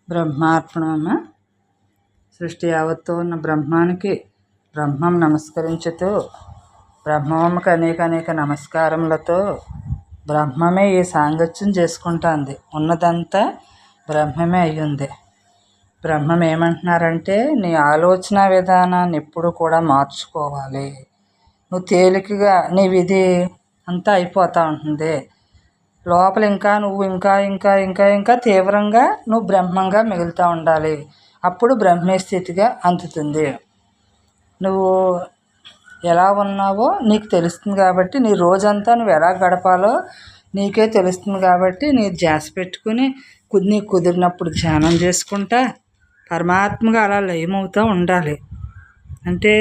బ్రహ్మార్పణమ సృష్టి యావత్తు ఉన్న బ్రహ్మానికి బ్రహ్మం నమస్కరించుతూ బ్రహ్మమ్మకి అనేక నమస్కారములతో బ్రహ్మమే ఈ సాంగత్యం చేసుకుంటుంది. ఉన్నదంతా బ్రహ్మమే అయ్యింది. బ్రహ్మం ఏమంటున్నారంటే, నీ ఆలోచన విధానాన్ని ఎప్పుడు కూడా మార్చుకోవాలి. నువ్వు తేలికగా నీ విధి అంతా అయిపోతూ ఉంటుంది. లోపల నువ్వు ఇంకా తీవ్రంగా నువ్వు బ్రహ్మంగా మిగులుతూ ఉండాలి. అప్పుడు బ్రహ్మే స్థితిగా అందుతుంది. నువ్వు ఎలా ఉన్నావో నీకు తెలుస్తుంది కాబట్టి, నీ రోజంతా నువ్వు ఎలా గడపాలో నీకే తెలుస్తుంది కాబట్టి, నీ ధ్యాస పెట్టుకుని నీకు కుదిరినప్పుడు ధ్యానం చేసుకుంటా పరమాత్మగా అలా లయమవుతూ ఉండాలి. అంటే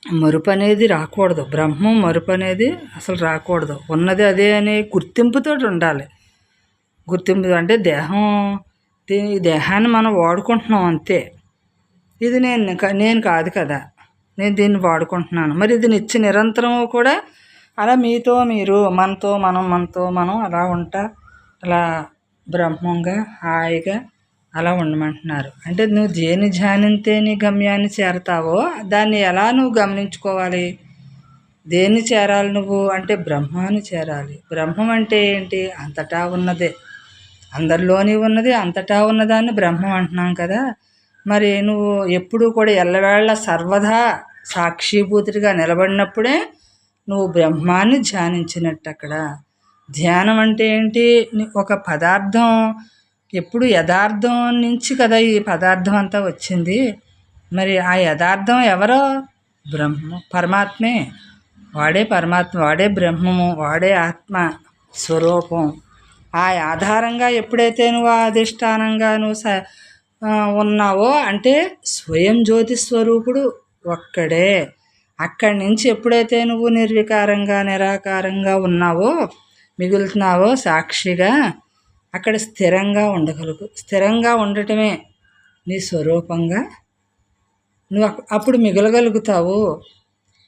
మరుపు అనేది రాకూడదు. బ్రహ్మం మరుపు అనేది అసలు రాకూడదు. ఉన్నది అదే అనే గుర్తింపుతో ఉండాలి. గుర్తింపు అంటే ఈ దేహాన్ని మనం వాడుకుంటున్నాం అంతే. ఇది నేను కాదు కదా, నేను దీన్ని వాడుకుంటున్నాను. మరి ఇది నిరంతరం కూడా అలా మీతో మీరు మనతో మనం అలా ఉంటా, అలా బ్రహ్మంగా హాయిగా అలా ఉండమంటున్నారు. అంటే నువ్వు దేని ధ్యానింతే నీ గమ్యాన్ని చేరతావో దాన్ని ఎలా నువ్వు గమనించుకోవాలి. దేన్ని చేరాలి నువ్వు అంటే బ్రహ్మాన్ని చేరాలి. బ్రహ్మం అంటే ఏంటి? అంతటా ఉన్నదే, అందరిలోని ఉన్నది, అంతటా ఉన్నదాన్ని బ్రహ్మం అంటున్నాం కదా. మరి నువ్వు ఎప్పుడూ కూడా ఎల్లవేళ సర్వదా సాక్షిభూతుడిగా నిలబడినప్పుడే నువ్వు బ్రహ్మాన్ని ధ్యానించినట్టు. అక్కడ ధ్యానం అంటే ఏంటి? ఒక పదార్థం ఎప్పుడు యథార్థం నుంచి కదా ఈ పదార్థం అంతా వచ్చింది. మరి ఆ యథార్థం ఎవరో? పరమాత్మే. వాడే పరమాత్మ, వాడే బ్రహ్మము, వాడే ఆత్మ స్వరూపం. ఆ ఆధారంగా ఎప్పుడైతే నువ్వు అధిష్టానంగా నువ్వు ఉన్నావో అంటే స్వయం జ్యోతి స్వరూపుడు ఒక్కడే. అక్కడి నుంచి ఎప్పుడైతే నువ్వు నిర్వికారంగా నిరాకారంగా ఉన్నావో, మిగులుతున్నావో సాక్షిగా, అక్కడ స్థిరంగా ఉండగలుగు. స్థిరంగా ఉండటమే నీ స్వరూపంగా నువ్వు అప్పుడు మిగలగలుగుతావు.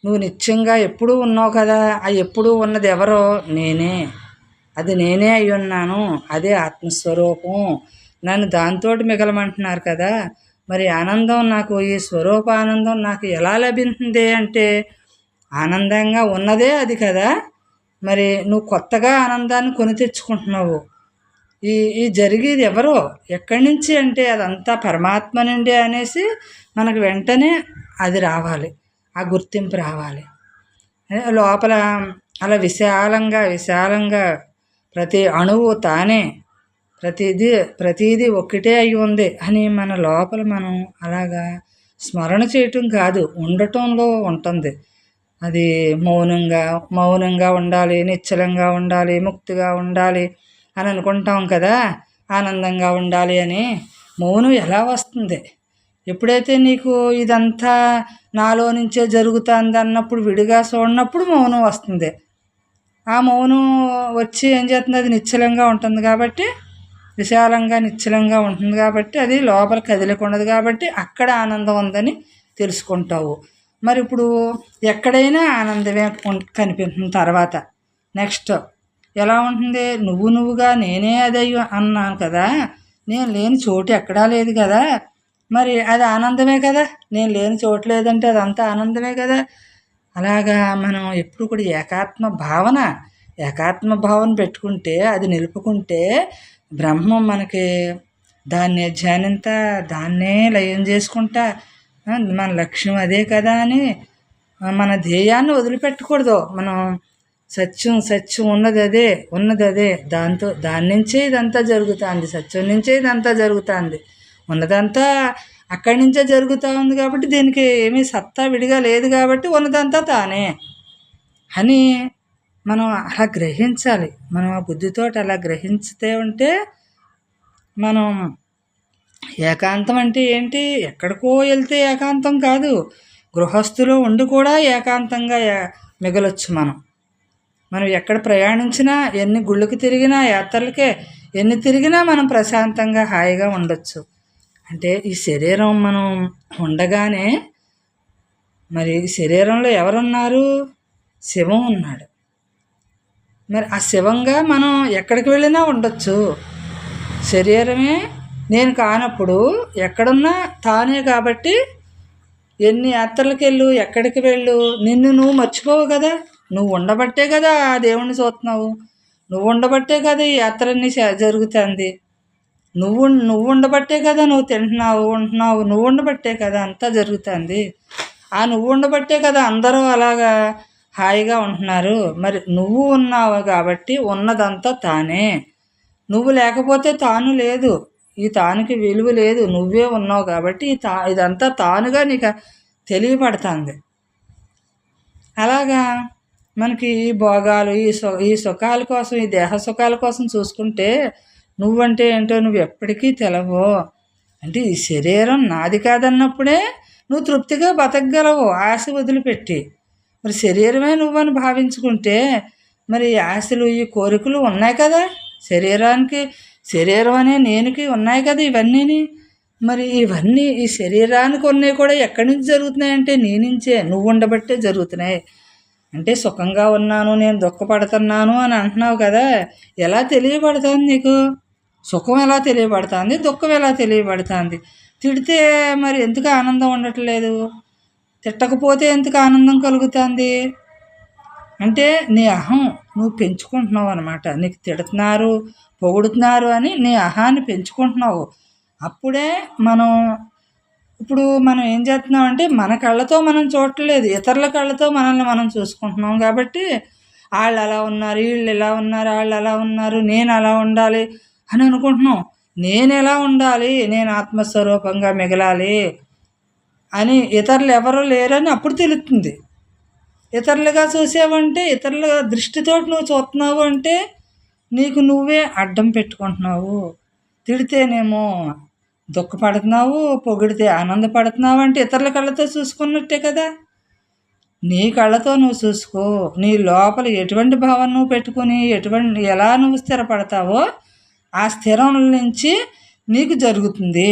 నువ్వు నిత్యంగా ఎప్పుడూ ఉన్నావు కదా. ఆ ఎప్పుడూ ఉన్నది ఎవరో? నేనే. అది నేనే అయి ఉన్నాను. అదే ఆత్మస్వరూపం. నన్ను దాంతో మిగలమంటున్నారు కదా. మరి ఆనందం నాకు, ఈ స్వరూప ఆనందం నాకు ఎలా లభించింది అంటే, ఆనందంగా ఉన్నదే అది కదా. మరి నువ్వు కొత్తగా ఆనందాన్ని కొని తెచ్చుకుంటున్నావు. ఈ జరిగేది ఎవరో, ఎక్కడి నుంచి అంటే అదంతా పరమాత్మ నుండి అనేసి మనకు వెంటనే అది రావాలి, ఆ గుర్తింపు రావాలి. లోపల అలా విశాలంగా ప్రతి అణువు తానే, ప్రతిదీ ఒక్కటే అయి ఉంది అని మన లోపల మనం అలాగా స్మరణ చేయటం కాదు, ఉండటంలో ఉంటుంది. అది మౌనంగా ఉండాలి, నిశ్చలంగా ఉండాలి, ముక్తిగా ఉండాలి అని అనుకుంటాం కదా. ఆనందంగా ఉండాలి అని. మౌనం ఎలా వస్తుంది? ఎప్పుడైతే నీకు ఇదంతా నాలో నుంచే జరుగుతుంది అన్నప్పుడు, విడిగా చూడనప్పుడు మౌనం వస్తుంది. ఆ మౌనం వచ్చి ఏం చేస్తుంది? అది నిశ్చలంగా ఉంటుంది కాబట్టి, విశాలంగా నిశ్చలంగా ఉంటుంది కాబట్టి, అది లోపల కదిలికుండదు కాబట్టి అక్కడ ఆనందం ఉందని తెలుసుకుంటావు. మరి ఇప్పుడు ఎక్కడైనా ఆనందమే కనిపిస్తుంది. తర్వాత నెక్స్ట్ ఎలా ఉంటుంది? నువ్వుగా నేనే అదయ్యో అన్నాను కదా. నేను లేని చోటు ఎక్కడా లేదు కదా. మరి అది ఆనందమే కదా. నేను లేని చోటు లేదంటే అదంతా ఆనందమే కదా. అలాగా మనం ఎప్పుడు కూడా ఏకాత్మ భావన పెట్టుకుంటే, అది నిలుపుకుంటే బ్రహ్మం మనకి దాన్నే ధ్యానింతా, దాన్నే లయం చేసుకుంటా, మన లక్ష్యం అదే కదా అని మన ధ్యేయాన్ని వదిలిపెట్టకూడదు. మనం సత్యం ఉన్నది అదే, దాని నుంచే ఇదంతా జరుగుతుంది. సత్యం నుంచే ఇదంతా జరుగుతుంది. ఉన్నదంతా అక్కడి నుంచే జరుగుతూ ఉంది కాబట్టి, దీనికి ఏమీ సత్తా విడిగా లేదు కాబట్టి ఉన్నదంతా తానే అని మనం అలా గ్రహించాలి. మనం ఆ బుద్ధితో అలా గ్రహించితే ఉంటే, మనం ఏకాంతం అంటే ఏంటి? ఎక్కడికో వెళ్తే ఏకాంతం కాదు, గృహస్థులో ఉండి కూడా ఏకాంతంగా మిగలొచ్చు. మనం ఎక్కడ ప్రయాణించినా, ఎన్ని గుళ్ళకి తిరిగినా, యాత్రలకే ఎన్ని తిరిగినా మనం ప్రశాంతంగా హాయిగా ఉండొచ్చు. అంటే ఈ శరీరం మనం ఉండగానే, మరి ఈ శరీరంలో ఎవరున్నారు? శివం ఉన్నాడు. మరి ఆ శివంగా మనం ఎక్కడికి వెళ్ళినా ఉండొచ్చు. శరీరమే నేను కానప్పుడు ఎక్కడున్నా తానే కాబట్టి ఎన్ని యాత్రలకు వెళ్ళు, ఎక్కడికి వెళ్ళు, నిన్ను నువ్వు మర్చిపోవు కదా. నువ్వు ఉండబట్టే కదా ఆ దేవుణ్ణి చూస్తున్నావు. నువ్వు ఉండబట్టే కదా ఈ యాత్రన్నీ జరుగుతుంది. నువ్వు ఉండబట్టే కదా నువ్వు తింటున్నావు, ఉంటున్నావు. నువ్వు ఉండబట్టే కదా అంతా జరుగుతుంది. ఆ నువ్వు ఉండబట్టే కదా అందరూ అలాగా హాయిగా ఉంటున్నారు. మరి నువ్వు ఉన్నావు కాబట్టి ఉన్నదంతా తానే. నువ్వు లేకపోతే తాను లేదు. ఈ తానుకి విలువ లేదు. నువ్వే ఉన్నావు కాబట్టి ఇదంతా తానుగా నీకు తెలియపడుతుంది. అలాగా మనకి ఈ భోగాలు, ఈ సుఖాల కోసం, ఈ దేహ సుఖాల కోసం చూసుకుంటే నువ్వంటే ఏంటో నువ్వు ఎప్పటికీ తెలవో. అంటే ఈ శరీరం నాది కాదన్నప్పుడే నువ్వు తృప్తిగా బతకగలవు ఆశ వదిలిపెట్టి. మరి శరీరమే నువ్వని భావించుకుంటే మరి ఆశలు, ఈ కోరికలు ఉన్నాయి కదా. శరీరం అనే నేనుకి ఉన్నాయి కదా ఇవన్నీని. మరి ఇవన్నీ ఈ శరీరానికి ఉన్నాయి కూడా ఎక్కడి నుంచి జరుగుతున్నాయంటే నీ నుంచే. నువ్వు ఉండబట్టే జరుగుతున్నాయి. అంటే సుఖంగా ఉన్నాను, నేను దుఃఖపడుతున్నాను అని అంటున్నావు కదా. ఎలా తెలియబడుతుంది నీకు? సుఖం ఎలా తెలియబడుతుంది, దుఃఖం ఎలా తెలియబడుతుంది? తిడితే మరి ఎందుకు ఆనందం ఉండట్లేదు? తిట్టకపోతే ఎందుకు ఆనందం కలుగుతుంది? అంటే నీ అహం నువ్వు పెంచుకుంటున్నావు అనమాట. నీకు తిడుతున్నారు, పొగుడుతున్నారు అని నీ అహాన్ని పెంచుకుంటున్నావు. అప్పుడే ఇప్పుడు మనం ఏం చేస్తున్నాం అంటే మన కళ్ళతో మనం చూడట్లేదు, ఇతరుల కళ్ళతో మనల్ని మనం చూసుకుంటున్నాం. కాబట్టి వాళ్ళు అలా ఉన్నారు, వీళ్ళు ఇలా ఉన్నారు, వాళ్ళు అలా ఉన్నారు, నేను అలా ఉండాలి అని అనుకుంటున్నాం. నేను ఎలా ఉండాలి, నేను ఆత్మస్వరూపంగా మిగలాలి అని ఇతరులు ఎవరూ లేరని అప్పుడు తెలుస్తుంది. ఇతరులుగా చూసావంటే, ఇతరుల దృష్టితో నువ్వు చూస్తున్నావు అంటే నీకు నువ్వే అడ్డం పెట్టుకుంటున్నావు. తిడితేనేమో దుఃఖపడుతున్నావు, పొగిడితే ఆనందపడుతున్నావు. అంటే ఇతరుల కళ్ళతో చూసుకున్నట్టే కదా. నీ కళ్ళతో నువ్వు చూసుకో. నీ లోపల ఎటువంటి భావన నువ్వు పెట్టుకుని ఎలా నువ్వు స్థిరపడతావో ఆ స్థిరం నుంచి నీకు జరుగుతుంది.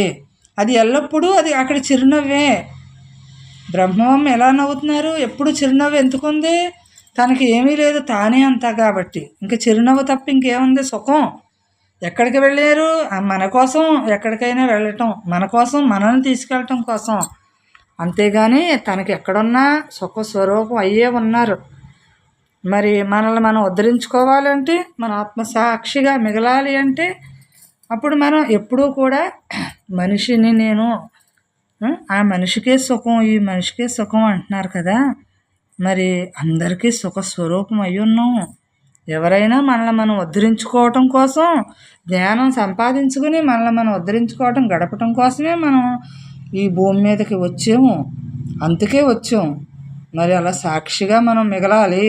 అది ఎల్లప్పుడూ అది అక్కడ చిరునవ్వే. బ్రహ్మం ఎలా నవ్వుతున్నారు? ఎప్పుడు చిరునవ్వు ఎందుకుంది? తనకి ఏమీ లేదు, తానే అంతా కాబట్టి. ఇంకా చిరునవ్వు తప్ప ఇంకేముంది? సుఖం. ఎక్కడికి వెళ్ళారు? మన కోసం ఎక్కడికైనా వెళ్ళటం, మన కోసం మనల్ని తీసుకెళ్ళటం కోసం. అంతేగాని తనకి ఎక్కడున్నా సుఖ స్వరూపం అయ్యే ఉన్నారు. మరి మనల్ని మనం ఉద్ధరించుకోవాలంటే, మన ఆత్మసాక్షిగా మిగలాలి అంటే అప్పుడు మనం ఎప్పుడూ కూడా మనిషిని నేను ఆ మనిషికే సుఖం, ఈ మనిషికే సుఖం అంటున్నారు కదా. మరి అందరికీ సుఖ స్వరూపం అయి ఉన్నాం. ఎవరైనా మనల్ని మనం ఉద్ధరించుకోవటం కోసం జ్ఞానం సంపాదించుకుని మనల్ని మనం ఉద్ధరించుకోవటం, గడపటం కోసమే మనం ఈ భూమి మీదకి వచ్చాము. అందుకే వచ్చాం. మరి అలా సాక్షిగా మనం మిగలాలి.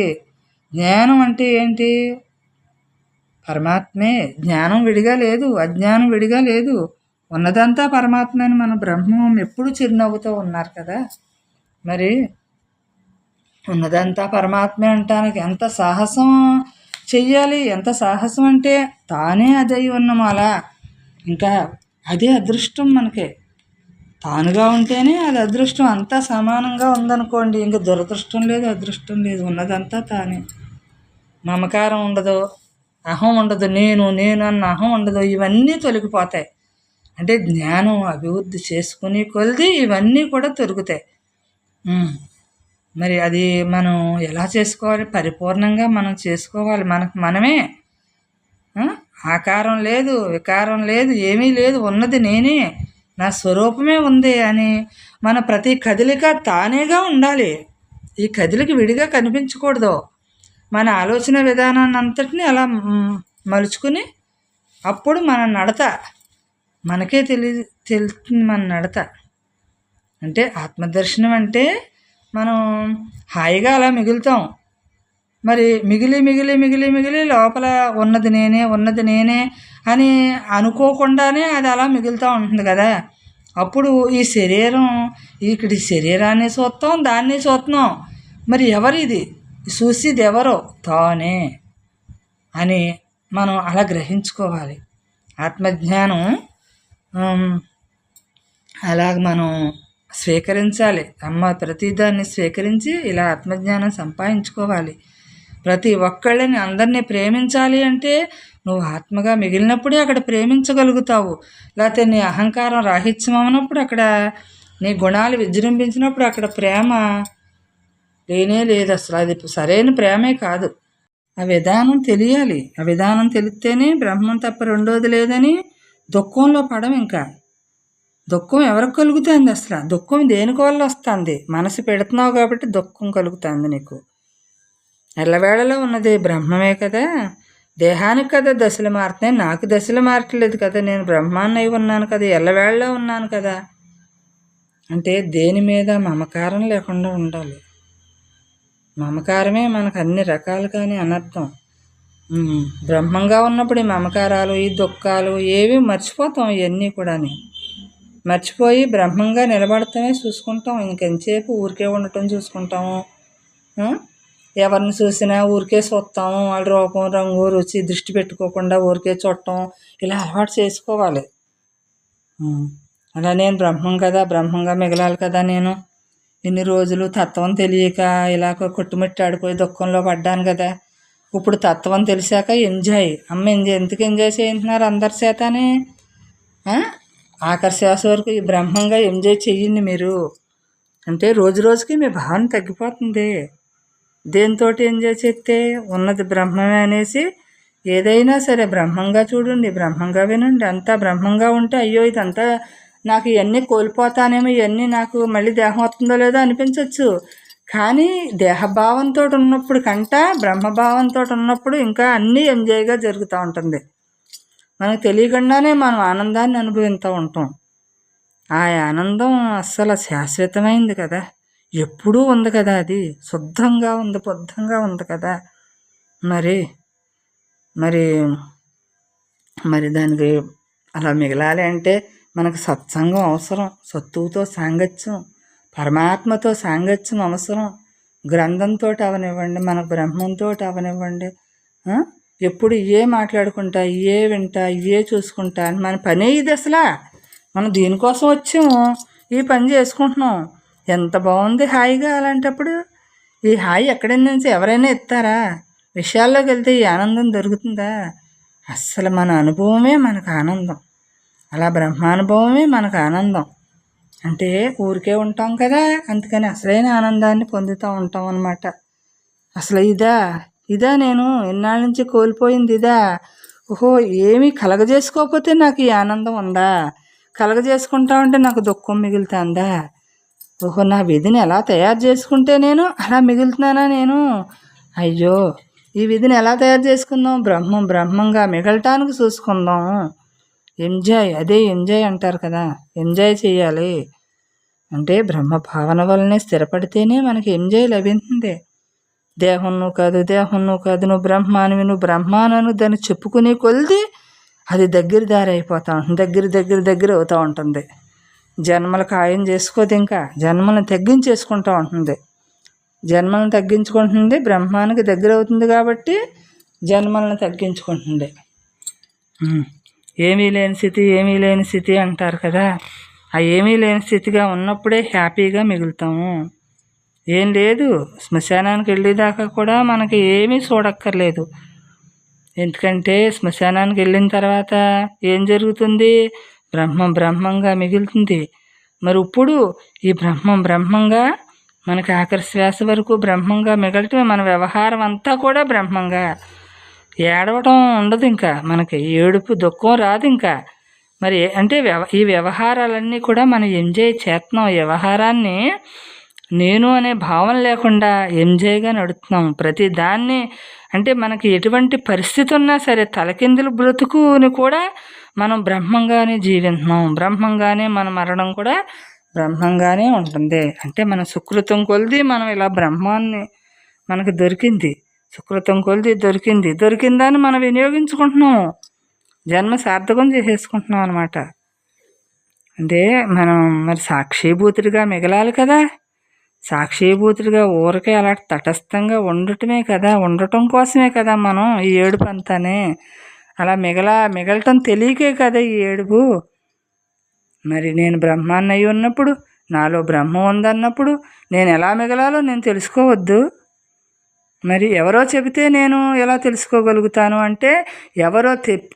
జ్ఞానం అంటే ఏంటి? పరమాత్మే. జ్ఞానం విడిగా లేదు, అజ్ఞానం విడిగా లేదు. ఉన్నదంతా పరమాత్మ అని మన బ్రహ్మం ఎప్పుడు చిరునవ్వుతూ ఉన్నారు కదా. మరి ఉన్నదంతా పరమాత్మే అంటానికి ఎంత సాహసం చెయ్యాలి? ఎంత సాహసం అంటే తానే అదై ఉన్నాము అలా. ఇంకా అదే అదృష్టం మనకి. తానుగా ఉంటేనే అది అదృష్టం. అంతా సమానంగా ఉందనుకోండి, ఇంక దురదృష్టం లేదు, అదృష్టం లేదు. ఉన్నదంతా తానే. మమకారం ఉండదు, అహం ఉండదు, నేను అన్న అహం ఉండదు. ఇవన్నీ తొలగిపోతాయి. అంటే జ్ఞానం అభివృద్ధి చేసుకుని కొలిది ఇవన్నీ కూడా తొలుగుతాయి. మరి అది మనం ఎలా చేసుకోవాలి? పరిపూర్ణంగా మనం చేసుకోవాలి. మనకు మనమే. ఆకారం లేదు, వికారం లేదు, ఏమీ లేదు, ఉన్నది నేనే, నా స్వరూపమే ఉంది అని మన ప్రతి కదలిక తానేగా ఉండాలి. ఈ కదలిక విడిగా కనిపించకూడదు. మన ఆలోచన విధానాన్ని అంతటిని అలా మలుచుకుని అప్పుడు మన నడత మనకే తెలుస్తుంది. మన నడత అంటే ఆత్మదర్శనం అంటే మనం హాయిగా అలా మిగులుతాం. మరి మిగిలి లోపల ఉన్నది నేనే అని అనుకోకుండానే అది అలా మిగులుతూ ఉంటుంది కదా. అప్పుడు ఈ శరీరాన్ని చూస్తాం, దాన్ని చూస్తున్నాం. మరి ఎవరిది చూసేది? ఎవరో తానే అని మనం అలా గ్రహించుకోవాలి. ఆత్మజ్ఞానం అలాగ మనం స్వీకరించాలి. ప్రతిదాన్ని స్వీకరించి ఇలా ఆత్మజ్ఞానం సంపాదించుకోవాలి. ప్రతి ఒక్కళ్ళని అందరినీ ప్రేమించాలి అంటే నువ్వు ఆత్మగా మిగిలినప్పుడే అక్కడ ప్రేమించగలుగుతావు. లేకపోతే నీ అహంకారం రాహిత్యం అన్నప్పుడు అక్కడ నీ గుణాలు విజృంభించినప్పుడు అక్కడ ప్రేమ లేనే లేదు. అసలు అది సరైన ప్రేమే కాదు. ఆ విధానం తెలియాలి. ఆ విధానం తెలిస్తేనే బ్రహ్మం తప్ప రెండోది లేదని దుఃఖంలో పడం. ఇంకా దుఃఖం ఎవరికి కలుగుతుంది? అసలు దుఃఖం దేనికి వల్ల వస్తుంది? మనసు పెడుతున్నావు కాబట్టి దుఃఖం కలుగుతుంది నీకు. ఎల్లవేళలో ఉన్నది బ్రహ్మమే కదా. దేహానికి కదా దశలు మారుతున్నాయి, నాకు దశలు మారట్లేదు కదా. నేను బ్రహ్మాన్ని అయి ఉన్నాను కదా, ఎల్లవేళలో ఉన్నాను కదా. అంటే దేని మీద మమకారం లేకుండా ఉండాలి. మమకారమే మనకు అన్ని రకాలుగానే అనర్థం. బ్రహ్మంగా ఉన్నప్పుడు ఈ మమకారాలు, ఈ దుఃఖాలు ఏవి మర్చిపోతాం. ఇవన్నీ కూడా మర్చిపోయి బ్రహ్మంగా నిలబడతామే చూసుకుంటాం. ఇంకెంతసేపు ఊరికే ఉండటం చూసుకుంటాము. ఎవరిని చూసినా ఊరికే చూస్తాము. వాళ్ళ రూపం, రంగు, రుచి దృష్టి పెట్టుకోకుండా ఊరికే చూడటం, ఇలా అలవాటు చేసుకోవాలి. అలా నేను బ్రహ్మం కదా, బ్రహ్మంగా మిగలాలి కదా. నేను ఇన్ని రోజులు తత్వం తెలియక ఇలాగ కొట్టుమిట్టాడిపోయి దుఃఖంలో పడ్డాను కదా. ఇప్పుడు తత్వం తెలిసాక ఎంజాయ్. ఎందుకు ఎంజాయ్ చేయించున్నారు అందరి చేతనే? ఆఖరి శ్వాస వరకు ఈ బ్రహ్మంగా ఎంజాయ్ చెయ్యండి మీరు. అంటే రోజు రోజుకి మీ భావన తగ్గిపోతుంది. దేంతో ఎంజాయ్ చేస్తే ఉన్నది బ్రహ్మమే అనేసి ఏదైనా సరే బ్రహ్మంగా చూడండి, బ్రహ్మంగా వినండి. అంతా బ్రహ్మంగా ఉంటే అయ్యో ఇదంతా నాకు ఇవన్నీ కోల్పోతానేమో, ఇవన్నీ నాకు మళ్ళీ దేహం వస్తుందో లేదో అనిపించవచ్చు. కానీ దేహభావంతో ఉన్నప్పుడు కంట బ్రహ్మభావంతో ఉన్నప్పుడు ఇంకా అన్నీ ఎంజాయ్గా జరుగుతూ ఉంటుంది. మనకు తెలియకుండానే మనం ఆనందాన్ని అనుభవిస్తూ ఉంటాం. ఆ ఆనందం అస్సలు శాశ్వతమైంది కదా, ఎప్పుడూ ఉంది కదా. అది శుద్ధంగా ఉంది, బుద్ధంగా ఉంది కదా. మరి మరి మరి దానికి అలా మిగలాలి అంటే మనకు సత్సంగం అవసరం. సత్తువుతో సాంగత్యం, పరమాత్మతో సాంగత్యం అవసరం. గ్రంథంతో అవనివ్వండి, మన బ్రహ్మంతో అవనివ్వండి. ఎప్పుడు ఇవే మాట్లాడుకుంటా, ఇవే వింటా, ఇవే చూసుకుంటా. మన పనే ఇది. అసలు మనం దీనికోసం వచ్చాము, ఈ పని చేసుకుంటున్నాం. ఎంత బాగుంది హాయిగా. అలాంటప్పుడు ఈ హాయి ఎక్కడి నుంచి ఎవరైనా ఇస్తారా? విషయాల్లోకి వెళ్తే ఈ ఆనందం దొరుకుతుందా? అస్సలు మన అనుభవమే మనకు ఆనందం. అలా బ్రహ్మానుభవమే మనకు ఆనందం. అంటే ఊరికే ఉంటాం కదా, అందుకని అసలైన ఆనందాన్ని పొందుతూ ఉంటాం అన్నమాట. అసలు ఇదా నేను ఎన్నాళ్ళ నుంచి కోల్పోయింది ఇదా? ఓహో, ఏమీ కలగజేసుకోకపోతే నాకు ఈ ఆనందం ఉందా? కలగజేసుకుంటా ఉంటే నాకు దుఃఖం మిగులుతుందా? ఓహో, నా విధిని ఎలా తయారు చేసుకుంటే నేను అలా మిగులుతున్నానా నేను? అయ్యో, ఈ విధిని ఎలా తయారు చేసుకుందాం? బ్రహ్మంగా మిగలటానికి చూసుకుందాం. ఎంజాయ్, అదే ఎంజాయ్ అంటారు కదా. ఎంజాయ్ చేయాలి అంటే బ్రహ్మ భావన వల్లనే స్థిరపడితేనే మనకి ఎంజాయ్ లభించింది. దేహం నువ్వు కాదు, నువ్వు బ్రహ్మానివి, నువ్వు బ్రహ్మానను దాన్ని చెప్పుకునే కొలిది అది దారి అయిపోతూ ఉంటుంది. దగ్గర అవుతూ ఉంటుంది. జన్మలు ఖాయం చేసుకోదు, ఇంకా జన్మలను తగ్గించేసుకుంటూ ఉంటుంది. జన్మలను తగ్గించుకుంటుంది, బ్రహ్మానికి దగ్గర అవుతుంది కాబట్టి జన్మలను తగ్గించుకుంటుంది. ఏమీ లేని స్థితి అంటారు కదా. ఆ ఏమీ లేని స్థితిగా ఉన్నప్పుడే హ్యాపీగా మిగులుతాము. ఏం లేదు, శ్మశానానికి వెళ్ళేదాకా కూడా మనకి ఏమీ చూడక్కర్లేదు. ఎందుకంటే శ్మశానానికి వెళ్ళిన తర్వాత ఏం జరుగుతుంది? బ్రహ్మంగా మిగులుతుంది. మరి ఇప్పుడు ఈ బ్రహ్మంగా మనకి ఆఖరి శ్వాస వరకు బ్రహ్మంగా మిగలటమే. మన వ్యవహారం అంతా కూడా బ్రహ్మంగా. ఏడవటం ఉండదు, ఇంకా మనకి ఏడుపు దుఃఖం రాదు ఇంకా. మరి అంటే ఈ వ్యవహారాలన్నీ కూడా మనం ఎంజాయ్ చేస్తున్నాం. వ్యవహారాన్ని నేను అనే భావన లేకుండా ఎంజాయ్గా నడుపుతున్నాం ప్రతి దాన్ని. అంటే మనకి ఎటువంటి పరిస్థితి ఉన్నా సరే తలకిందులు బ్రతుకుని కూడా మనం బ్రహ్మంగానే జీవిస్తున్నాం. బ్రహ్మంగానే మన మరణం కూడా బ్రహ్మంగానే ఉంటుంది. అంటే మన సుకృతం కొలిది మనం ఇలా బ్రహ్మాన్ని మనకు దొరికింది. సుకృతం కొలిది దొరికిందని మనం వినియోగించుకుంటున్నాం. జన్మ సార్థకం చేసేసుకుంటున్నాం అన్నమాట. అంటే మనం మరి సాక్షిభూతుడిగా మిగలాలి కదా. సాక్షిభూతుడిగా ఊరికే అలా తటస్థంగా ఉండటమే కదా, ఉండటం కోసమే కదా మనం ఈ ఏడుపు అంతానే. అలా మిగలటం తెలియకే కదా ఈ ఏడుపు. మరి నేను బ్రహ్మాన్ని అయి ఉన్నప్పుడు, నాలో బ్రహ్మం ఉందన్నప్పుడు నేను ఎలా మిగలాలో నేను తెలుసుకోవద్దు? మరి ఎవరో చెబితే నేను ఎలా తెలుసుకోగలుగుతాను అంటే, ఎవరో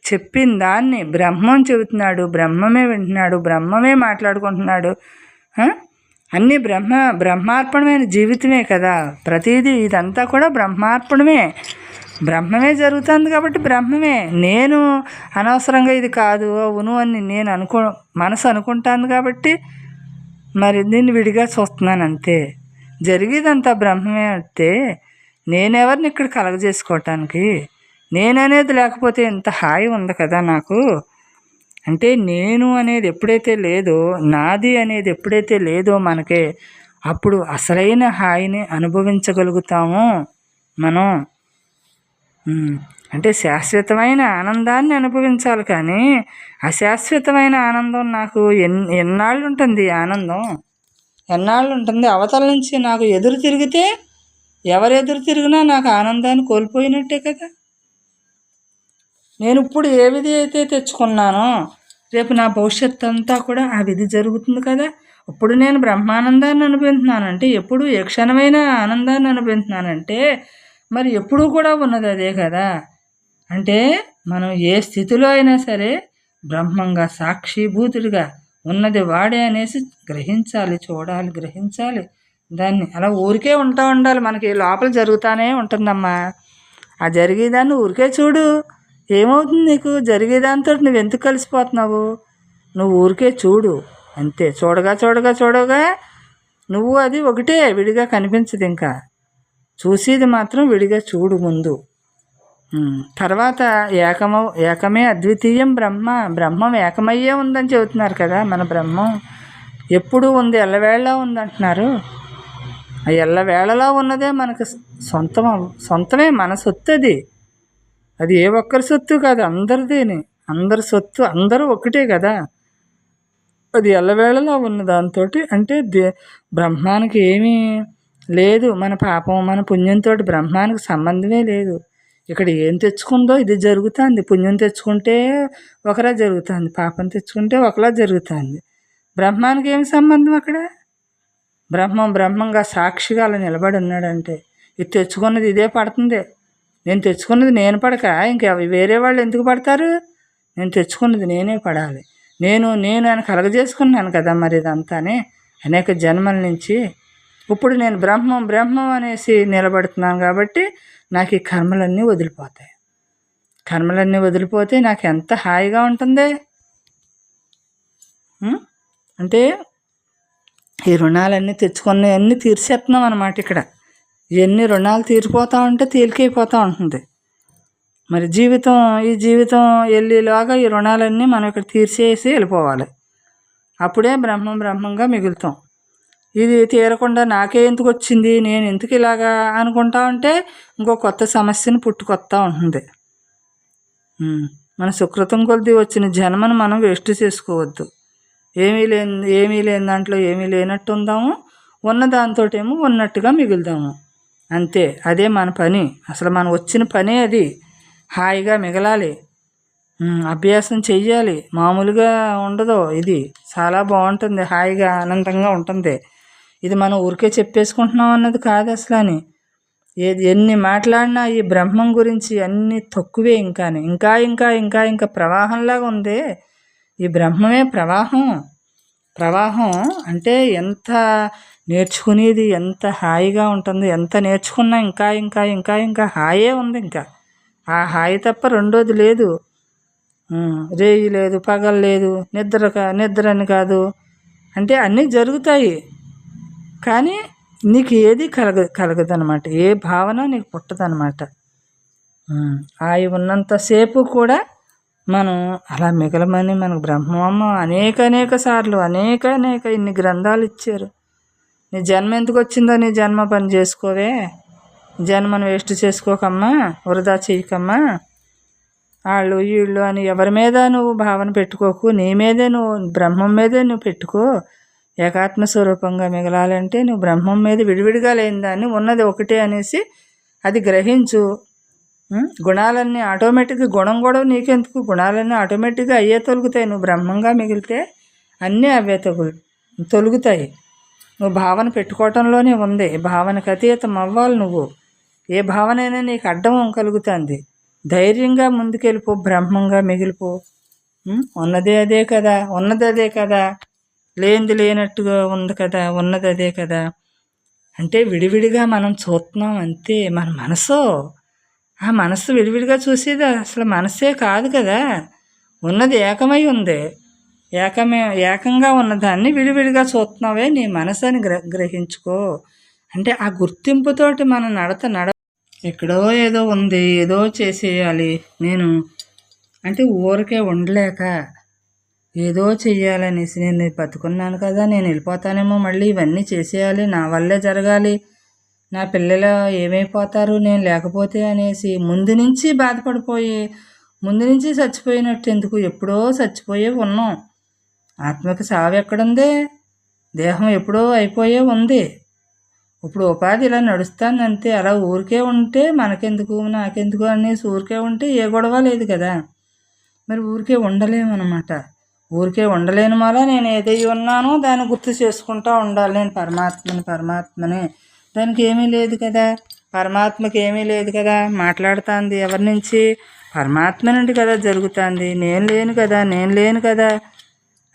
చెప్పిన దాన్ని బ్రహ్మం చెబుతున్నాడు, బ్రహ్మమే వింటున్నాడు, బ్రహ్మమే మాట్లాడుకుంటున్నాడు. అన్నీ బ్రహ్మార్పణమైన జీవితమే కదా. ప్రతిదీ ఇదంతా కూడా బ్రహ్మార్పణమే, బ్రహ్మమే జరుగుతుంది కాబట్టి బ్రహ్మమే. నేను అనవసరంగా ఇది కాదు అవును అని నేను మనసు అనుకుంటాను కాబట్టి మరి దీన్ని విడిగా చూస్తున్నాను అంతే. జరిగేదంతా బ్రహ్మమే అంటే నేనెవరిని ఇక్కడ కలగజేసుకోవటానికి? నేననేది లేకపోతే ఇంత హాయి ఉంది కదా నాకు. అంటే నేను అనేది ఎప్పుడైతే లేదో, నాది అనేది ఎప్పుడైతే లేదో మనకి, అప్పుడు అసలైన హాయిని అనుభవించగలుగుతాము మనం. అంటే శాశ్వతమైన ఆనందాన్ని అనుభవించాలి, కానీ అశాశ్వతమైన ఆనందం నాకు ఎన్నాళ్ళు ఉంటుంది? ఆనందం ఎన్నాళ్ళు ఉంటుంది? అవతల నుంచి నాకు ఎదురు తిరిగితే, ఎవరు ఎదురు తిరిగినా నాకు ఆనందాన్ని కోల్పోయినట్టే కదా. నేను ఇప్పుడు ఏ విధి అయితే తెచ్చుకున్నానో రేపు నా భవిష్యత్తు అంతా కూడా ఆ విధి జరుగుతుంది కదా. ఇప్పుడు నేను బ్రహ్మానందాన్ని అనుభవిస్తున్నానంటే, ఎప్పుడు ఏ క్షణమైన ఆనందాన్ని అనుభవిస్తున్నానంటే మరి ఎప్పుడూ కూడా ఉన్నది అదే కదా. అంటే మనం ఏ స్థితిలో అయినా సరే బ్రహ్మంగా సాక్షిభూతుడిగా ఉన్నది వాడే అనేసి గ్రహించాలి, చూడాలి, గ్రహించాలి దాన్ని. అలా ఊరికే ఉండాలి. మనకి లోపల జరుగుతూనే ఉంటుందమ్మా. ఆ జరిగేదాన్ని ఊరికే చూడు, ఏమవుతుంది నీకు? జరిగేదాంతో నువ్వు ఎందుకు కలిసిపోతున్నావు? నువ్వు ఊరికే చూడు అంతే. చూడగా నువ్వు అది ఒకటే, విడిగా కనిపించదు. ఇంకా చూసేది మాత్రం విడిగా చూడు ముందు. తర్వాత ఏకమే అద్వితీయం బ్రహ్మం ఏకమయ్యే ఉందని చెబుతున్నారు కదా. మన బ్రహ్మం ఎప్పుడూ ఉంది, ఎల్లవేళ ఉందంటున్నారు. ఆ ఎల్లవేళలా ఉన్నదే మనకు సొంతమే, మన సొత్తు అది. అది ఏ ఒక్కరి సొత్తు కాదు, అందరిదేని. అందరి సొత్తు, అందరూ ఒకటే కదా. అది ఎల్లవేళలా ఉన్న దాంతో అంటే బ్రహ్మానికి ఏమీ లేదు. మన పాపం మన పుణ్యంతో బ్రహ్మానికి సంబంధమే లేదు. ఇక్కడ ఏం తెచ్చుకుందో ఇది జరుగుతుంది. పుణ్యం తెచ్చుకుంటే ఒకలా జరుగుతుంది, పాపం తెచ్చుకుంటే ఒకలా జరుగుతుంది. బ్రహ్మానికి ఏమి సంబంధం అక్కడ? బ్రహ్మంగా సాక్షిగా అలా నిలబడి ఉన్నాడంటే ఇది తెచ్చుకున్నది ఇదే పడుతుంది. నేను తెచ్చుకున్నది నేను పడక ఇంకా వేరే వాళ్ళు ఎందుకు పడతారు? నేను తెచ్చుకున్నది నేనే పడాలి. నేను అని కలగజేసుకున్నాను కదా మరి ఇదంతానే అనేక జన్మల నుంచి. ఇప్పుడు నేను బ్రహ్మం అనేసి నిలబడుతున్నాను కాబట్టి నాకు ఈ కర్మలన్నీ వదిలిపోతాయి. కర్మలన్నీ వదిలిపోతే నాకు ఎంత హాయిగా ఉంటుంది. అంటే ఈ రుణాలన్నీ తెచ్చుకున్నవన్నీ తీర్చేస్తున్నాం అన్నమాట. ఇక్కడ ఎన్ని రుణాలు తీరిపోతూ ఉంటే తేలికైపోతూ ఉంటుంది. మరి ఈ జీవితం వెళ్ళేలాగా ఈ రుణాలన్నీ మనం ఇక్కడ తీర్చేసి వెళ్ళిపోవాలి. అప్పుడే బ్రహ్మంగా మిగులుతాం. ఇది తీరకుండా నాకే ఎందుకు వచ్చింది, నేను ఎందుకు ఇలాగా అనుకుంటా ఉంటే ఇంకో కొత్త సమస్యను పుట్టుకొస్తూ ఉంటుంది. మన సుకృతం కొద్ది వచ్చిన జన్మను మనం వేస్ట్ చేసుకోవద్దు. ఏమీ లేని దాంట్లో ఏమీ లేనట్టు ఉందాము, ఉన్న దాంతో ఏమో ఉన్నట్టుగా మిగులుదాము అంతే. అదే మన పని. అసలు మనం వచ్చిన పనే అది. హాయిగా మిగలాలి, అభ్యాసం చెయ్యాలి. మామూలుగా ఉండదు. ఇది చాలా బాగుంటుంది, హాయిగా ఆనందంగా ఉంటుంది. ఇది మనం ఊరికే చెప్పేసుకుంటున్నాం అన్నది కాదు అసలు. అని ఎన్ని మాట్లాడినా ఈ బ్రహ్మం గురించి అన్నీ తక్కువే. ఇంకా ప్రవాహంలాగా ఉంది. ఈ బ్రహ్మమే ప్రవాహం అంటే ఎంత నేర్చుకునేది, ఎంత హాయిగా ఉంటుంది. ఎంత నేర్చుకున్నా ఇంకా హాయే ఉంది. ఇంకా ఆ హాయి తప్ప రెండోది లేదు. రేయి లేదు, పగలు లేదు, నిద్రని కాదు. అంటే అన్నీ జరుగుతాయి, కానీ నీకు ఏది కలగదనమాట. ఏ భావన నీకు పుట్టదనమాట. హాయి ఉన్నంతసేపు కూడా మనం అలా మిగలమని మనకు బ్రహ్మమ్మ అనేక సార్లు అనేక ఇన్ని గ్రంథాలు ఇచ్చారు. నీ జన్మ ఎందుకు వచ్చిందో నీ జన్మ పని చేసుకోవే. జన్మను వేస్ట్ చేసుకోకమ్మా, వృధా చేయకమ్మా. వాళ్ళు వీళ్ళు అని ఎవరి మీద నువ్వు భావన పెట్టుకోకు. నీ మీదే నువ్వు, బ్రహ్మం మీదే నువ్వు పెట్టుకో. ఏకాత్మ స్వరూపంగా మిగలాలంటే నువ్వు బ్రహ్మం మీద విడివిడిగా లేని దాన్ని ఉన్నది ఒకటే అనేసి అది గ్రహించు. గుణాలన్నీ ఆటోమేటిక్గా, గుణం కూడా నీకెందుకు, గుణాలన్నీ ఆటోమేటిక్గా అయ్యే తొలుగుతాయి. నువ్వు బ్రహ్మంగా మిగిలితే అన్నీ అవే తొలుగుతాయి. నువ్వు భావన పెట్టుకోవటంలోనే ఉంది. భావనకు అతీతం అవ్వాలి నువ్వు. ఏ భావనైనా నీకు అడ్డం కలుగుతుంది. ధైర్యంగా ముందుకెళ్ళిపో, బ్రహ్మంగా మిగిలిపో. ఉన్నదే అదే కదా, ఉన్నది అదే కదా, లేనిది లేనట్టుగా ఉంది కదా, ఉన్నది అదే కదా అంటే విడివిడిగా మనం చూస్తున్నాం అంతే. మన మనసు, ఆ మనస్సు విడివిడిగా చూసేది అసలు మనస్సే కాదు కదా. ఉన్నది ఏకమై ఉంది. ఏకంగా ఉన్నదాన్ని విడివిడిగా చూస్తున్నావే నీ మనసు అని గ్రహించుకో. అంటే ఆ గుర్తింపుతోటి మనం ఎక్కడో ఏదో ఉంది, ఏదో చేసేయాలి నేను అంటే ఊరికే ఉండలేక ఏదో చెయ్యాలనేసి, నేను బతుకున్నాను కదా, నేను వెళ్ళిపోతానేమో, మళ్ళీ ఇవన్నీ చేసేయాలి, నా వల్లే జరగాలి, నా పిల్లలు ఏమైపోతారు నేను లేకపోతే అనేసి ముందు నుంచి బాధపడిపోయి ముందు నుంచి చచ్చిపోయినట్టు ఎందుకు, ఎప్పుడో చచ్చిపోయే ఉన్నాం. ఆత్మకి సావు ఎక్కడుంది, దేహం ఎప్పుడో అయిపోయే ఉంది. ఇప్పుడు ఉపాధి ఇలా నడుస్తుంది అంతే. అలా ఊరికే ఉంటే మనకెందుకు నాకెందుకు అనేసి ఊరికే ఉంటే ఏ గొడవ లేదు కదా. మరి ఊరికే ఉండలేమన్నమాట. ఊరికే ఉండలేని వల్ల నేను ఏదై ఉన్నానో దాన్ని గుర్తు చేసుకుంటూ ఉండాలి. నేను పరమాత్మని దానికి ఏమీ లేదు కదా, పరమాత్మకి ఏమీ లేదు కదా. మాట్లాడుతుంది ఎవరి నుంచి, పరమాత్మ నుండి కదా జరుగుతుంది. నేను లేను కదా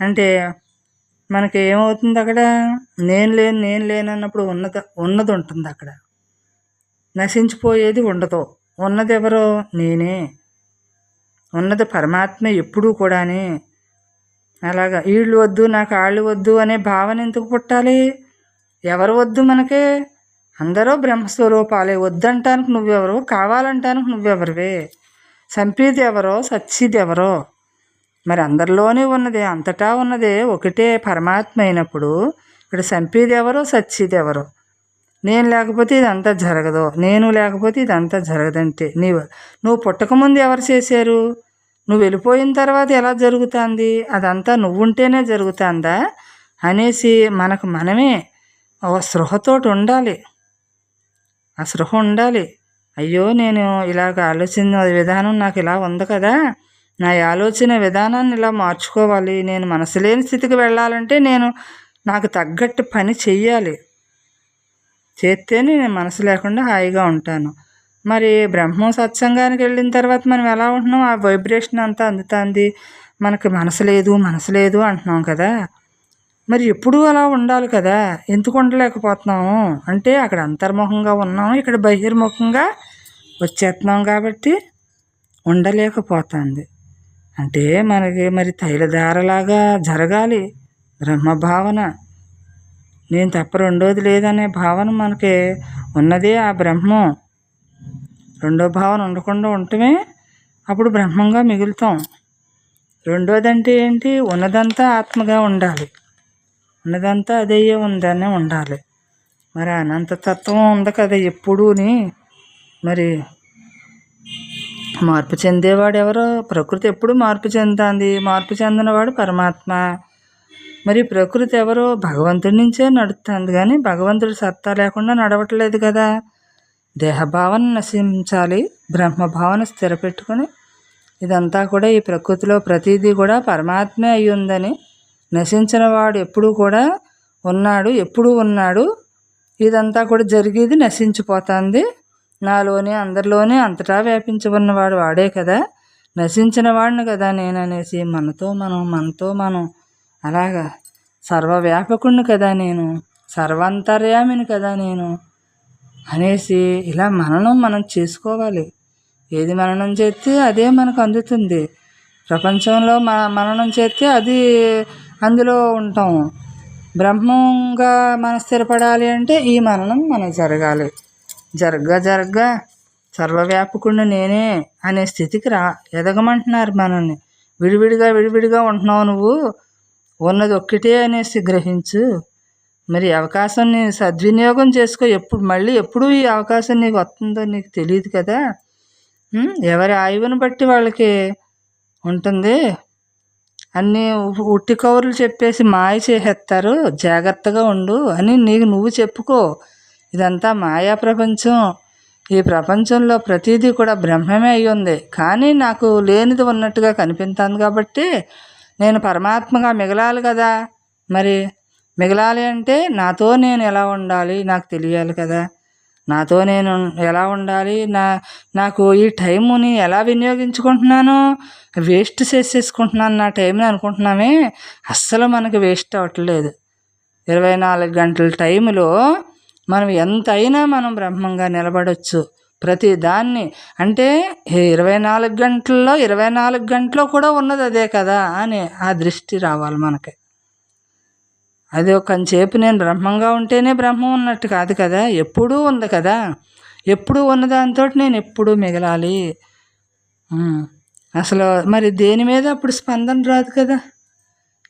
అంటే మనకి ఏమవుతుంది అక్కడ, నేను లేను అన్నప్పుడు ఉన్నది ఉంటుంది అక్కడ, నశించిపోయేది ఉండదు. ఉన్నది ఎవరో నేనే, ఉన్నది పరమాత్మ ఎప్పుడూ కూడానే. అలాగా వీళ్ళు వద్దు నాకు వాళ్ళు వద్దు అనే భావన ఎందుకు పుట్టాలి? ఎవరు వద్దు మనకి? అందరూ బ్రహ్మస్వరూపాలే. వద్దంటానికి నువ్వెవరు, కావాలంటానికి నువ్వెవరివే? సంపేది ఎవరో, సచ్చేది ఎవరో? మరి అందరిలోనే ఉన్నదే, అంతటా ఉన్నదే ఒకటే పరమాత్మ అయినప్పుడు ఇక్కడ సంపేది ఎవరో, సచ్చేది ఎవరో? నేను లేకపోతే ఇదంతా జరగదు, నేను లేకపోతే ఇదంతా జరగదంటే నువ్వు పుట్టకముందు ఎవరు చేశారు? నువ్వు వెళ్ళిపోయిన తర్వాత ఎలా జరుగుతుంది? అదంతా నువ్వుంటేనే జరుగుతుందా అనేసి మనకు మనమే స్పృహతోటి ఉండాలి. ఆ స్పృహ ఉండాలి. అయ్యో నేను ఇలాగ ఆలోచన విధానం నాకు ఇలా ఉంది కదా, నా ఆలోచన విధానాన్ని ఇలా మార్చుకోవాలి. నేను మనసు లేని స్థితికి వెళ్ళాలంటే నాకు తగ్గట్టు పని చెయ్యాలి. చేస్తేనే నేను మనసు లేకుండా హాయిగా ఉంటాను. మరి బ్రహ్మం సత్సంగానికి వెళ్ళిన తర్వాత మనం ఎలా ఉంటున్నాం? ఆ వైబ్రేషన్ అంతా అందుతుంది. మనకి మనసు లేదు అంటున్నాం కదా. మరి ఎప్పుడూ అలా ఉండాలి కదా, ఎందుకు ఉండలేకపోతున్నాము అంటే అక్కడ అంతర్ముఖంగా ఉన్నాము, ఇక్కడ బహిర్ముఖంగా వచ్చేస్తున్నాం కాబట్టి ఉండలేకపోతుంది. అంటే మనకి మరి తైలధారలాగా జరగాలి బ్రహ్మభావన. నేను తప్ప రెండోది లేదనే భావన మనకి ఉన్నదే ఆ బ్రహ్మం. రెండో భావన ఉండకుండా ఉండటమే అప్పుడు బ్రహ్మంగా మిగులుతాం. రెండోదంటే ఏంటి? ఉన్నదంతా ఆత్మగా ఉండాలి, ఉన్నదంతా అదే ఉందని ఉండాలి. మరి అనంతతత్వం ఉంది కదా ఎప్పుడూని. మరి మార్పు చెందేవాడు ఎవరో? ప్రకృతి ఎప్పుడు మార్పు చెందుతుంది. మార్పు చెందినవాడు పరమాత్మ. మరి ప్రకృతి ఎవరో? భగవంతుడి నుంచే నడుస్తుంది కానీ భగవంతుడి సత్తా లేకుండా నడవట్లేదు కదా. దేహభావన నశించాలి, బ్రహ్మభావన స్థిరపెట్టుకొని ఇదంతా కూడా ఈ ప్రకృతిలో ప్రతిదీ కూడా పరమాత్మే అయి ఉందని, నశించిన వాడు ఎప్పుడూ కూడా ఉన్నాడు, ఎప్పుడూ ఉన్నాడు. ఇదంతా కూడా జరిగేది నశించిపోతుంది. నాలోనే అందరిలోనే అంతటా వ్యాపించి ఉన్నవాడు వాడే కదా, నశించిన వాడిని కదా నేననేసి మనతో మనం అలాగా సర్వవ్యాపకుడిని కదా నేను, సర్వాంతర్యామిని కదా నేను అనేసి ఇలా మనం చేసుకోవాలి. ఏది మననం చేస్తే అదే మనకు అందుతుంది. ప్రపంచంలో మననం చేస్తే అది అందులో ఉంటాం. బ్రహ్మంగా మన స్థిరపడాలి అంటే ఈ మననం మనకు జరగాలి. జరగ్గా సర్వవ్యాపకుడిని నేనే అనే స్థితికి ఎదగమంటున్నారు మనల్ని. విడివిడిగా ఉంటున్నావు నువ్వు, ఉన్నది ఒక్కటే అనేసి గ్రహించు. మరి అవకాశాన్ని సద్వినియోగం చేసుకో. ఎప్పుడు ఈ అవకాశం నీకు వస్తుందో నీకు తెలియదు కదా. ఎవరి ఆయువుని బట్టి వాళ్ళకి ఉంటుంది. అన్నీ ఉట్టి కౌరులు చెప్పేసి మాయ చేసేస్తారు. జాగ్రత్తగా ఉండు అని నువ్వు చెప్పుకో. ఇదంతా మాయా ప్రపంచం. ఈ ప్రపంచంలో ప్రతిదీ కూడా బ్రహ్మమే అయి ఉంది, కానీ నాకు లేనిది ఉన్నట్టుగా కనిపిస్తుంది కాబట్టి నేను పరమాత్మగా మిగలాలి కదా. మరి మిగలాలి అంటే నాతో నేను ఎలా ఉండాలి నాకు తెలియాలి కదా. నాతో నేను ఎలా ఉండాలి, నాకు ఈ టైముని ఎలా వినియోగించుకుంటున్నాను, వేస్ట్ చేసేసుకుంటున్నాను నా టైంని అనుకుంటున్నామే. అస్సలు మనకి వేస్ట్ అవ్వట్లేదు. 24 గంటల టైంలో మనం ఎంతైనా మనం బ్రహ్మంగా నిలబడవచ్చు ప్రతి దాన్ని. అంటే 24 గంటల్లో 24 గంటలో కూడా ఉన్నది అదే కదా అని ఆ దృష్టి రావాలి మనకి. అది కొంచెంసేపు నేను బ్రహ్మంగా ఉంటేనే బ్రహ్మం ఉన్నట్టు కాదు కదా, ఎప్పుడూ ఉంది కదా. ఎప్పుడూ ఉన్నదాంతో నేను ఎప్పుడూ మిగలాలి. అసలు మరి దేని మీద అప్పుడు స్పందన రాదు కదా.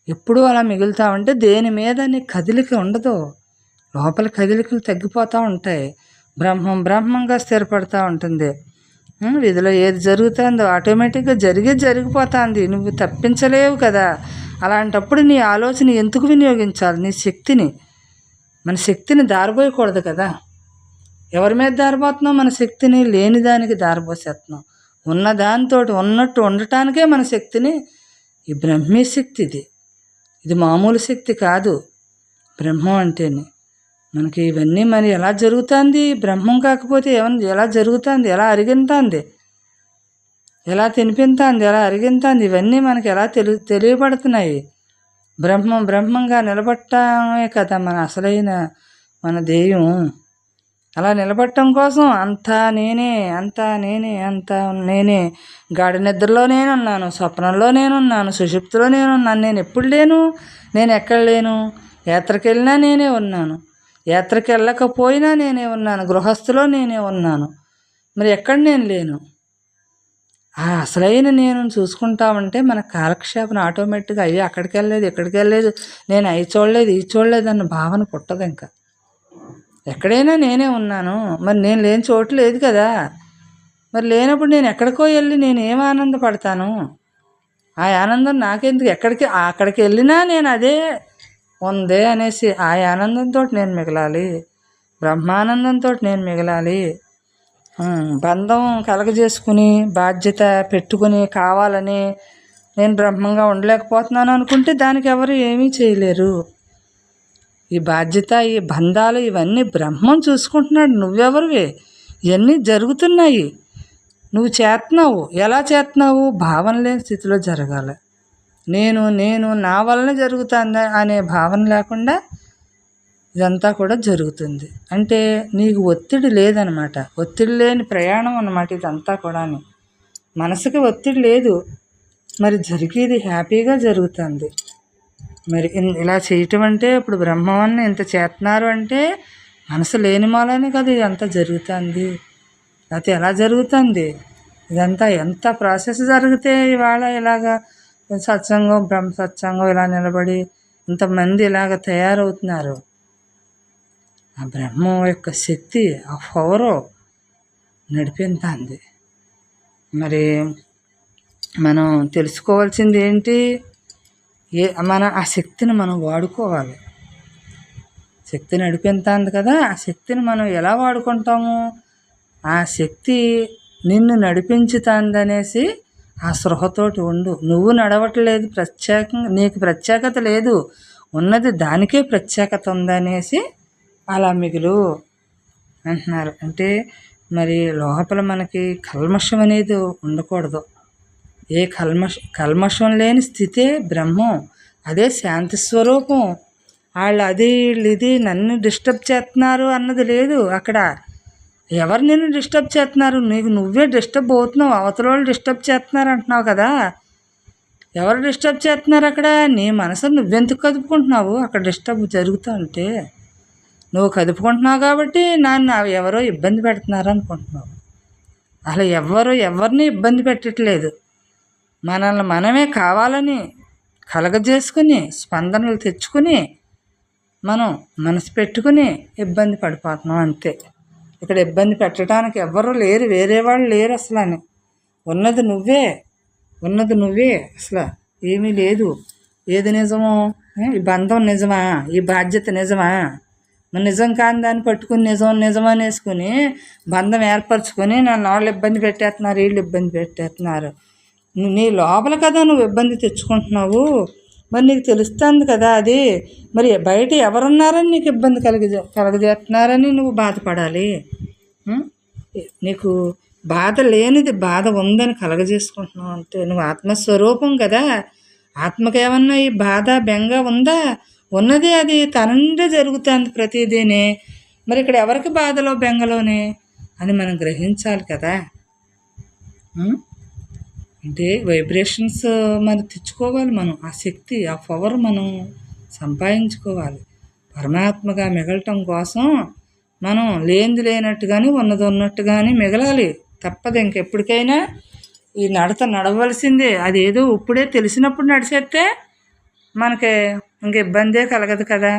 ఎప్పుడూ అలా మిగులుతామంటే దేని మీద నీకు కదిలిక ఉండదు, లోపల కదిలికలు తగ్గిపోతూ ఉంటాయి. బ్రహ్మంగా స్థిరపడుతూ ఉంటుంది. ఇదిలో ఏది జరుగుతుందో ఆటోమేటిక్గా జరిగిపోతుంది, నువ్వు తప్పించలేవు కదా. అలాంటప్పుడు నీ ఆలోచన ఎందుకు వినియోగించాలి? నీ శక్తిని, మన శక్తిని దారిపోయకూడదు కదా. ఎవరి మీద దారిపోతున్నావు? మన శక్తిని లేని దానికి దారిపోసేస్తున్నాం. ఉన్నదానితో ఉన్నట్టు ఉండటానికే మన శక్తిని, ఈ బ్రహ్మీ శక్తి, ఇది మామూలు శక్తి కాదు. బ్రహ్మం అంటేనే మనకి ఇవన్నీ మరి ఎలా జరుగుతుంది? బ్రహ్మం కాకపోతే ఎలా జరుగుతుంది? ఎలా అరిగింతుంది? ఎలా తినిపింతుంది? ఎలా అరిగింతుంది? ఇవన్నీ మనకి ఎలా తెలియబడుతున్నాయి? బ్రహ్మంగా నిలబడటమే కదా మన అసలైన మన ధ్యేయం. అలా నిలబడటం కోసం అంతా నేనే గాఢ నిద్రలో నేనున్నాను, స్వప్నంలో నేనున్నాను, సుషుప్తిలో నేనున్నాను. నేను ఎప్పుడు లేను? నేను ఎక్కడ లేను? యాత్రకి వెళ్ళినా నేనే ఉన్నాను, యాత్రకి వెళ్ళకపోయినా నేనే ఉన్నాను, గృహస్థులో నేనే ఉన్నాను. మరి ఎక్కడ నేను లేను? ఆ అసలైన నేను చూసుకుంటామంటే మన కాలక్షేపం ఆటోమేటిక్గా అయ్యి అక్కడికి వెళ్ళలేదు, ఇక్కడికి వెళ్ళలేదు, నేను అవి చూడలేదు, ఈ చూడలేదు అన్న భావన పుట్టదు. ఇంకా ఎక్కడైనా నేనే ఉన్నాను. మరి నేను లేని చోటు లేదు కదా. మరి లేనప్పుడు నేను ఎక్కడికో వెళ్ళి నేను ఏం ఆనందపడతాను? ఆ ఆనందం నాకెందుకు? అక్కడికి వెళ్ళినా నేను అదే ఉందే అనేసి ఆ ఆనందంతో నేను మిగలాలి, బ్రహ్మానందంతో నేను మిగలాలి. బంధం కలగజేసుకుని బాధ్యత పెట్టుకుని కావాలని నేను బ్రహ్మంగా ఉండలేకపోతున్నాను అనుకుంటే దానికి ఎవరు ఏమీ చేయలేరు. ఈ బాధ్యత, ఈ బంధాలు ఇవన్నీ బ్రహ్మం చూసుకుంటున్నాడు. నువ్వెవరివే? ఇవన్నీ జరుగుతున్నాయి, నువ్వు చేస్తున్నావు. ఎలా చేస్తున్నావు? భావన లేని స్థితిలో జరగాలి. నేను నా వలన జరుగుతుంది అనే భావన లేకుండా ఇదంతా కూడా జరుగుతుంది. అంటే నీకు ఒత్తిడి లేదనమాట, ఒత్తిడి లేని ప్రయాణం అన్నమాట ఇదంతా కూడా. మనసుకి ఒత్తిడి లేదు, మరి జరిగేది హ్యాపీగా జరుగుతుంది. మరి ఇలా చేయటం అంటే ఇప్పుడు బ్రహ్మవన్ని ఇంత చేస్తున్నారు అంటే మనసు లేని మాలనే కదా ఇదంతా జరుగుతుంది. అయితే ఎలా జరుగుతుంది ఇదంతా? ఎంత ప్రాసెస్ జరిగితే ఇవాళ ఇలాగా సత్సంగం, బ్రహ్మ సత్సంగం ఇలా నిలబడి ఇంతమంది ఇలాగ తయారవుతున్నారు. ఆ బ్రహ్మం యొక్క శక్తి, ఆ పవరు నడిపించింది. మరి మనం తెలుసుకోవాల్సింది ఏంటి? మన ఆ శక్తిని మనం వాడుకోవాలి. శక్తి నడిపించింది కదా, ఆ శక్తిని మనం ఎలా వాడుకుంటాము? ఆ శక్తి నిన్ను నడిపించుతుందనేసి ఆ స్పృహతోటి ఉండు. నువ్వు నడవట్లేదు, ప్రత్యేకంగా నీకు ప్రత్యేకత లేదు, ఉన్నది దానికే ప్రత్యేకత ఉందనేసి అలా మిగులు అంటున్నారు. అంటే మరి లోపల మనకి కల్మషం అనేది ఉండకూడదు. ఏ కల్మషం లేని స్థితే బ్రహ్మం, అదే శాంతి స్వరూపం. వాళ్ళు అది వీళ్ళు ఇది నన్ను డిస్టర్బ్ చేస్తున్నారు అన్నది లేదు అక్కడ. ఎవరు నిన్ను డిస్టర్బ్ చేస్తున్నారు? నువ్వే డిస్టర్బ్ అవుతున్నావు. అవతల వాళ్ళు డిస్టర్బ్ చేస్తున్నారు అంటున్నావు కదా. ఎవరు డిస్టర్బ్ చేస్తున్నారు అక్కడ? నీ మనసు నువ్వెందుకు కదుపుకుంటున్నావు? అక్కడ డిస్టర్బ్ జరుగుతూ ఉంటే నువ్వు కదుపుకుంటున్నావు కాబట్టి నన్ను ఎవరో ఇబ్బంది పెడుతున్నారు అనుకుంటున్నావు. అసలు ఎవరిని ఇబ్బంది పెట్టట్లేదు. మనల్ని మనమే కావాలని కలగజేసుకుని స్పందనలు తెచ్చుకుని మనం మనసు పెట్టుకుని ఇబ్బంది పడిపోతున్నాం అంతే. ఇక్కడ ఇబ్బంది పెట్టడానికి ఎవ్వరూ లేరు, వేరే వాళ్ళు లేరు అసలు. అని ఉన్నది నువ్వే అసలు ఏమీ లేదు. ఏది నిజమో? ఈ బంధం నిజమా? ఈ బాధ్యత నిజమా? మరి నిజం కాని దాన్ని పట్టుకుని నిజం అనేసుకుని బంధం ఏర్పరచుకొని నన్ను వాళ్ళు ఇబ్బంది పెట్టేస్తున్నారు, వీళ్ళు ఇబ్బంది పెట్టేస్తున్నారు. నీ లోపల కదా నువ్వు ఇబ్బంది తెచ్చుకుంటున్నావు. మరి నీకు తెలుస్తుంది కదా అది. మరి బయట ఎవరున్నారని నీకు ఇబ్బంది కలగజేస్తున్నారని నువ్వు బాధపడాలి. ఉం? నీకు బాధ లేనిది బాధ ఉందని కలగజేసుకుంటున్నావు అంటే నువ్వు ఆత్మస్వరూపం కదా. ఆత్మకేమన్నా ఈ బాధ బెంగ ఉందా? ఉన్నది అది తన నుండే జరుగుతుంది ప్రతిదీని. మరి ఇక్కడ ఎవరికి బాధలో బెంగలోనే అని మనం గ్రహించాలి కదా. ఉం? అంటే వైబ్రేషన్స్ మరి తెచ్చుకోవాలి మనం. ఆ శక్తి, ఆ పవర్ మనం సంపాదించుకోవాలి. పరమాత్మగా మిగలటం కోసం మనం లేనిది లేనట్టుగాని ఉన్నది ఉన్నట్టుగాని మిగలాలి. తప్పదు ఇంకెప్పటికైనా ఈ నడత నడవలసిందే. అదేదో ఇప్పుడే తెలిసినప్పుడు నడిచేస్తే మనకి ఇంక ఇబ్బందే కలగదు కదా.